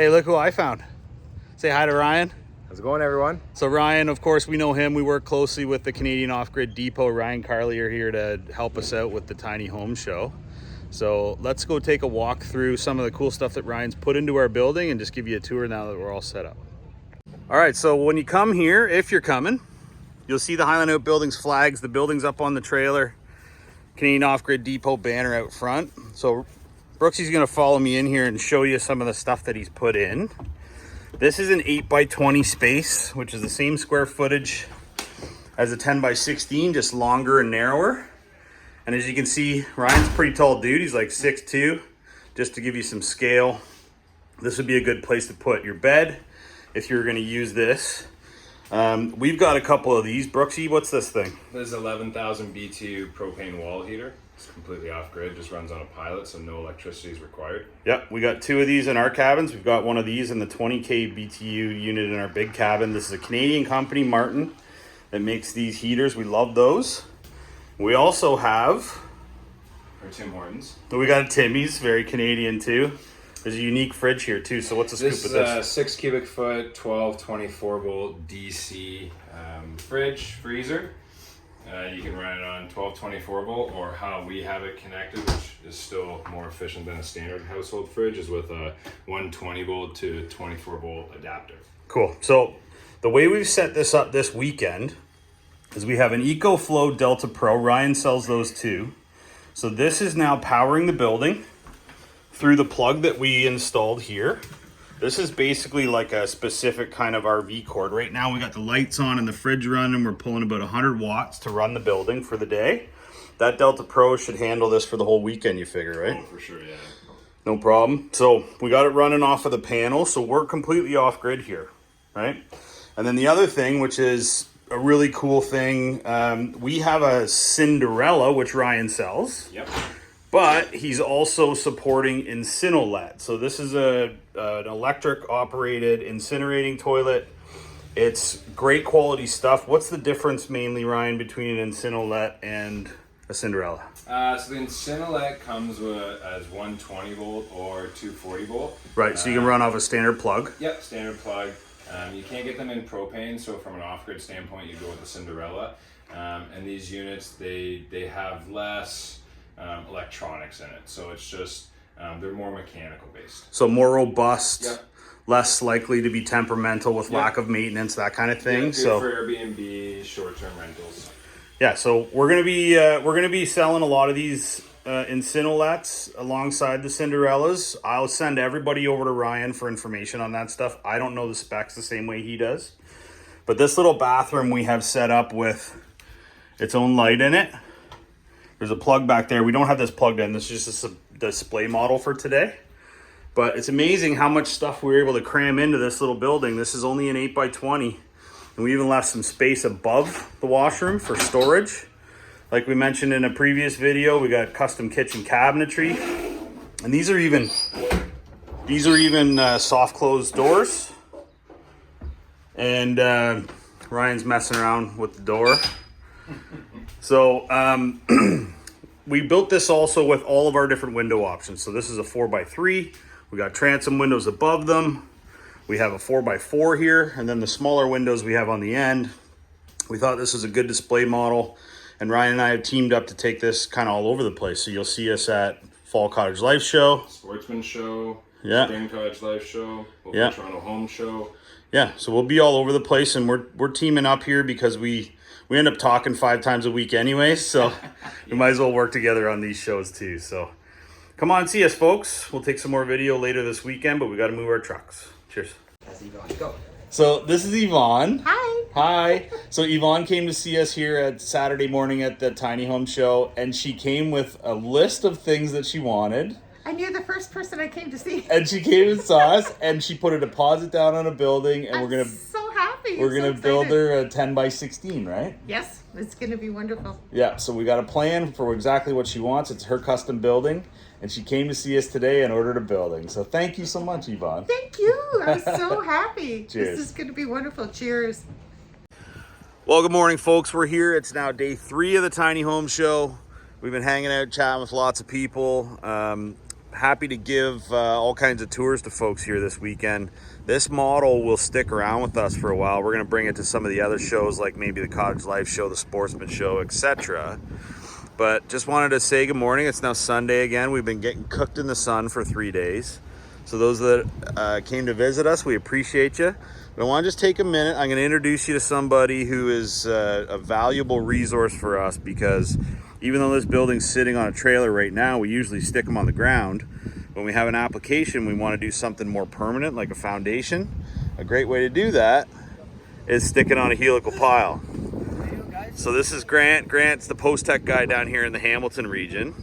Hey, look who I found. Say hi to Ryan. How's it going, everyone? So Ryan, of course, we know him. We work closely with the Canadian Off-Grid Depot. Ryan Carley are here to help us out with the Tiny Home Show. So let's go take a walk through some of the cool stuff that Ryan's put into our building and just give you a tour now that we're all set up. All right, so when you come here, if you're coming, you'll see the Highland Outbuildings flags. The building's up on the trailer. Canadian Off-Grid Depot banner out front. So Brooksy's gonna follow me in here and show you some of the stuff that he's put in. This is an 8x20 space, which is the same square footage as a 10x16, just longer and narrower. And as you can see, Ryan's a pretty tall dude. He's like 6'2". Just to give you some scale, this would be a good place to put your bed if you're gonna use this. We've got a couple of these. Brooksy, what's this thing? This is 11,000 BTU propane wall heater. It's completely off-grid, just runs on a pilot, so no electricity is required. Yep, we got two of these in our cabins. We've got one of these in the 20K BTU unit in our big cabin. This is a Canadian company, Martin, that makes these heaters. We love those. We also have... Or Tim Hortons. We got a Timmy's, very Canadian too. There's a unique fridge here too, so what's the scoop with this? 6 cubic foot, 12, 24 volt DC fridge, freezer. You can run it on 12, 24 volt, or how we have it connected, which is still more efficient than a standard household fridge, is with a 120 volt to 24 volt adapter. Cool. So the way we've set this up this weekend is we have an EcoFlow Delta Pro. Ryan sells those too. So this is now powering the building through the plug that we installed here. This is basically like a specific kind of RV cord. Right now we got the lights on and the fridge running. We're pulling about 100 watts to run the building for the day. That Delta Pro should handle this for the whole weekend, you figure, right? Oh, for sure, yeah. No problem. So we got it running off of the panel, so we're completely off grid here, right? And then the other thing, which is a really cool thing, we have a Cinderella, which Ryan sells. Yep. But he's also supporting Incinolet. So this is an electric operated incinerating toilet. It's great quality stuff. What's the difference mainly, Ryan, between an Incinolet and a Cinderella? So the Incinolet comes with as 120 volt or 240 volt. Right, so you can run off a standard plug. Yep, standard plug. You can't get them in propane, so from an off-grid standpoint, you go with the Cinderella. And these units, they have less electronics in it, so it's just they're more mechanical based, so more robust. Yep. Less likely to be temperamental with lack of maintenance, that kind of thing. Good so for Airbnb, short-term rentals. Yeah, so we're gonna be selling a lot of these Incinolets alongside the Cinderellas. I'll send everybody over to Ryan for information on that stuff. I don't know the specs the same way he does, but this little bathroom we have set up with its own light in it. There's a plug back there. We don't have this plugged in. This is just a display model for today. But it's amazing how much stuff we were able to cram into this little building. This is only an 8x20. And we even left some space above the washroom for storage. Like we mentioned in a previous video, we got custom kitchen cabinetry. And these are even soft closed doors. And Ryan's messing around with the door. So we built this also with all of our different window options. So this is a 4x3. We got transom windows above them. We have a 4x4 here, and then the smaller windows we have on the end. We thought this was a good display model, and Ryan and I have teamed up to take this kind of all over the place. So you'll see us at Fall Cottage Life Show, Sportsman Show, yeah, Spring Cottage Life Show, yeah, Toronto Home Show. Yeah, so we'll be all over the place, and we're teaming up here because we end up talking 5 times a week anyways, so we might as well work together on these shows too. So come on, see us, folks. We'll take some more video later this weekend, but we got to move our trucks. Cheers. That's Yvonne. Go. So this is Yvonne. Hi. Hi. So Yvonne came to see us here at Saturday morning at the Tiny Home Show, and she came with a list of things that she wanted. I knew the first person I came to see. And she came and saw us, and she put a deposit down on a building, and I'm so happy. we're gonna build her a 10x16, right? Yes, it's gonna be wonderful. Yeah. So we got a plan for exactly what she wants. It's her custom building, and she came to see us today and ordered a building. So thank you so much, Yvonne. Thank you. I'm so happy. Cheers. This is gonna be wonderful. Cheers. Well, good morning, folks. We're here. It's now day 3 of the Tiny Home Show. We've been hanging out, chatting with lots of people. happy to give all kinds of tours to folks here this weekend. This model will stick around with us for a while. We're going to bring it to some of the other shows, like maybe the Cottage Life show, the Sportsman show, etc. But just wanted to say good morning. It's now Sunday again. We've been getting cooked in the sun for 3 days. So those that came to visit us, we appreciate you. But I want to just take a minute. I'm going to introduce you to somebody who is a valuable resource for us, because even though this building's sitting on a trailer right now, we usually stick them on the ground. When we have an application, we want to do something more permanent, like a foundation. A great way to do that is stick it on a helical pile. So this is Grant. Grant's the post-tech guy down here in the Hamilton region.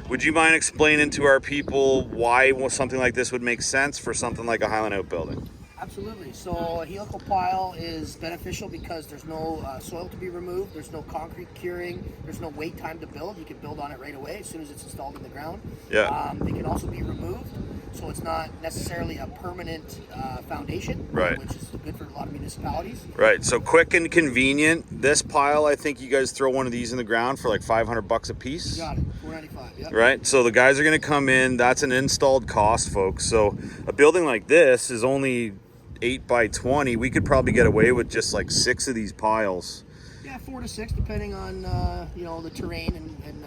Would you mind explaining to our people why something like this would make sense for something like a Highland outbuilding? Absolutely. So a helical pile is beneficial because there's no soil to be removed, there's no concrete curing, there's no wait time to build. You can build on it right away as soon as it's installed in the ground. Yeah. They can also be removed, so it's not necessarily a permanent foundation, right, which is good for a lot of municipalities. Right. So quick and convenient. This pile, I think you guys throw one of these in the ground for like $500 a piece. You got it. $495. Yep. Right. So the guys are going to come in. That's an installed cost, folks. So a building like this is only 8 by 20. We could probably get away with just like 6 of these piles. Yeah, 4 to 6, depending on the terrain and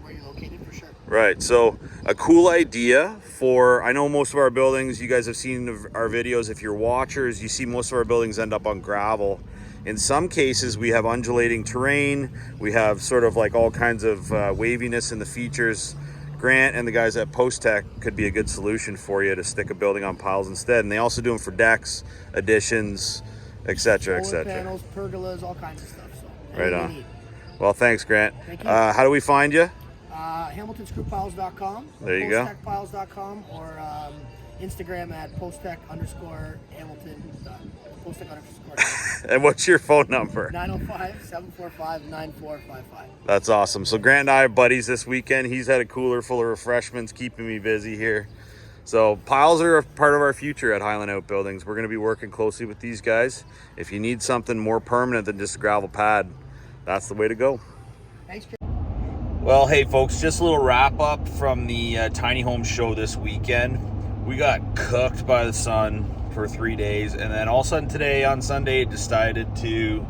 where you're located, for sure. Right. So a cool idea for, I know most of our buildings, you guys have seen our videos. If you're watchers, you see most of our buildings end up on gravel. In some cases, we have undulating terrain. We have sort of like all kinds of waviness in the features. Grant and the guys at Post-Tech could be a good solution for you to stick a building on piles instead. And they also do them for decks, additions, etc., etc. Panels, pergolas, all kinds of stuff. So right on. Well, thanks, Grant. Thank you. How do we find you? HamiltonScrewPiles.com. There you go. PostTechPiles.com or Instagram at @posttech_Hamilton. _. And what's your phone number? 905-745-9455. That's awesome. So Grant and I are buddies this weekend. He's had a cooler full of refreshments, keeping me busy here. So piles are a part of our future at Highland Outbuildings. We're going to be working closely with these guys. If you need something more permanent than just a gravel pad, that's the way to go. Thanks, Chris. Well, hey folks, just a little wrap up from the tiny home show this weekend. We got cooked by the sun for 3 days, and then all of a sudden today on Sunday it decided to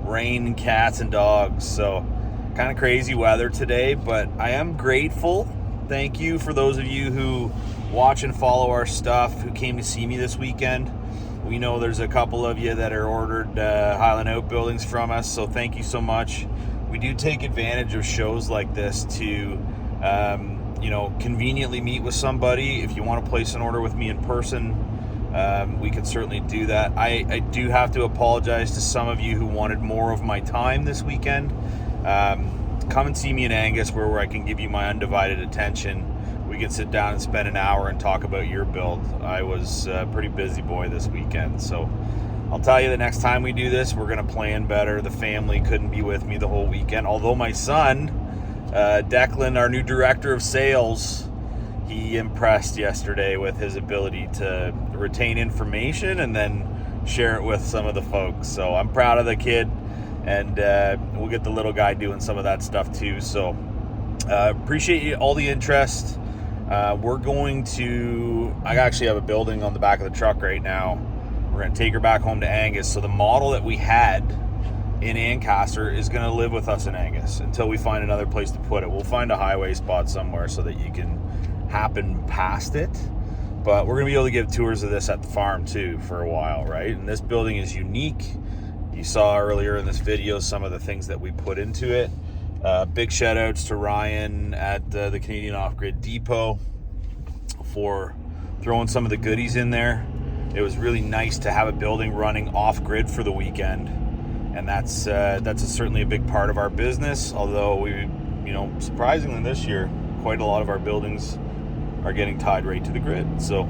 rain cats and dogs. So kind of crazy weather today, but I am grateful. Thank you for those of you who watch and follow our stuff, who came to see me this weekend. We know there's a couple of you that are ordered Highland Outbuildings from us, so thank you so much. We do take advantage of shows like this to conveniently meet with somebody. If you want to place an order with me in person, we can certainly do that. I do have to apologize to some of you who wanted more of my time this weekend. Come and see me in Angus, where I can give you my undivided attention. We can sit down and spend an hour and talk about your build. I was a pretty busy boy this weekend, so I'll tell you, the next time we do this, we're going to plan better. The family couldn't be with me the whole weekend, although my son, Declan, our new director of sales, he impressed yesterday with his ability to retain information and then share it with some of the folks. So I'm proud of the kid, and we'll get the little guy doing some of that stuff too. So appreciate all the interest. We're going to, I actually have a building on the back of the truck right now. We're going to take her back home to Angus. So the model that we had in Ancaster is going to live with us in Angus until we find another place to put it. We'll find a highway spot somewhere so that you can happen past it. But we're going to be able to give tours of this at the farm too for a while, right? And this building is unique. You saw earlier in this video some of the things that we put into it. Big shout outs to Ryan at the Canadian Off-Grid Depot for throwing some of the goodies in there. It was really nice to have a building running off-grid for the weekend, and that's certainly a big part of our business. Although we, surprisingly this year, quite a lot of our buildings are getting tied right to the grid. So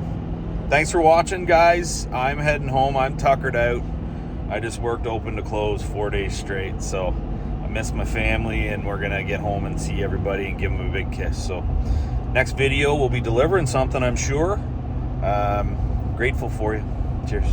thanks for watching, guys. I'm heading home. I'm tuckered out. I just worked open to close 4 days straight, so I miss my family, and we're gonna get home and see everybody and give them a big kiss. So next video we'll be delivering something, I'm sure. Grateful for you. Cheers.